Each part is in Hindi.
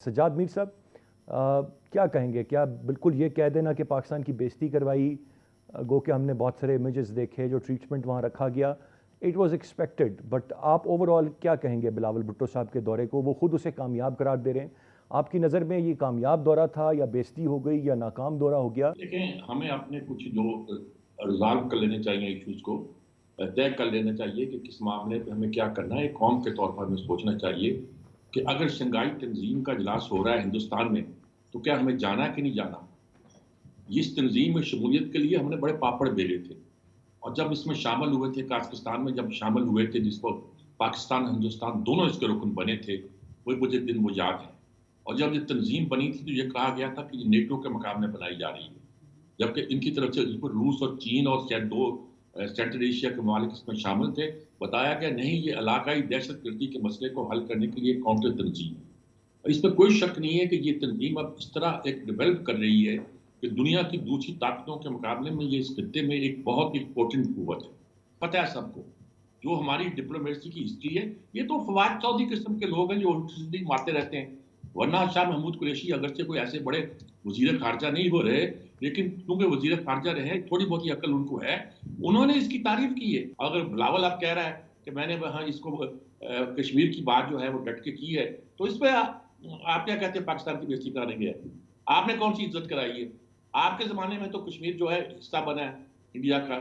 सज्जाद मीर साहब, क्या कहेंगे? क्या बिल्कुल ये कह देना कि पाकिस्तान की बेइज्जती करवाई? गो कि हमने बहुत सारे इमेजेस देखे, जो ट्रीटमेंट वहाँ रखा गया, इट वाज एक्सपेक्टेड। बट आप ओवरऑल क्या कहेंगे बिलावल भुट्टो साहब के दौरे को? वो खुद उसे कामयाब करार दे रहे हैं। आपकी नज़र में ये कामयाब दौरा था या बेइज्जती हो गई या नाकाम दौरा हो गया? देखें, हमें अपने कुछ जो रिजॉल्व कर लेने चाहिए इश्यूज को, तय कर लेना चाहिए कि किस मामले पे हमें क्या करना है। एक कौम के तौर पर हमें सोचना चाहिए कि अगर शंघाई तंजीम का इजलास हो रहा है हिंदुस्तान में, तो क्या हमें जाना है कि नहीं जाना। इस तंजीम में शमूलियत के लिए हमने बड़े पापड़ बेले थे, और जब इसमें शामिल हुए थे, काज़ाकिस्तान में जब शामिल हुए थे, जिसको पाकिस्तान हिंदुस्तान दोनों इसके रुकन बने थे, वो मुझे दिन वो याद है। और जब ये तंजीम बनी थी तो ये कहा गया था कि ये नेटो के मकाम में बनाई जा रही है, जबकि इनकी तरफ से इसमें रूस और चीन और शायद दो सेंट्रल एशिया के ममालिक इसमें शामिल थे। बताया गया नहीं, ये इलाकाई दहशतगर्दी के मसले को हल करने के लिए काउंटर तंजीम है। और इसमें कोई शक नहीं है कि ये तंजीम अब इस तरह एक डेवलप कर रही है कि दुनिया की दूसरी ताकतों के मुकाबले में ये इस खत्ते में एक बहुत ही इम्पोर्टेंट कुव्वत है। पता है सबको, जो हमारी डिप्लोमेसी की हिस्ट्री है, ये तो फवाद चौधरी किस्म के लोग हैं जो उल्टी मारते रहते हैं। वरना शाह महमूद कुरैशी अगरचे कोई ऐसे बड़े वजीर खारजा नहीं हो रहे, लेकिन क्योंकि वजीर खारजा रहे, थोड़ी बहुत ही अकल उनको है, उन्होंने इसकी तारीफ की है। अगर बिलावल अब कह रहा है कि मैंने वहां इसको कश्मीर की बात जो है वो डट के की है, तो इस पर आप क्या कहते हैं? पाकिस्तान की बेइज्जती कराने गया, आपने कौन सी इज्जत कराई है? आपके जमाने में तो कश्मीर जो है हिस्सा बना है इंडिया का,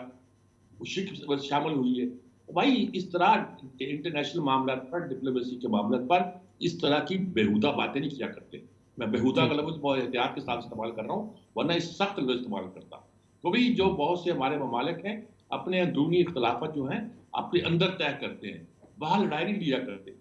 शामिल हुई है। भाई, इस तरह इंटरनेशनल मामला पर, डिप्लोमेसी के मामले पर इस तरह की बेहुदा बातें नहीं किया करते। मैं बेहुदा जी। का लफ्ज बहुत एहतियात के साथ इस्तेमाल कर रहा हूँ, वरना इस सख्त लफ्ज इस्तेमाल करता। तो भी जो बहुत से हमारे ममालिक हैं, अपने अंदरूनी इख्तलाफत जो हैं अपने अंदर तय करते हैं, बाहर लड़ाई नहीं लिया करते।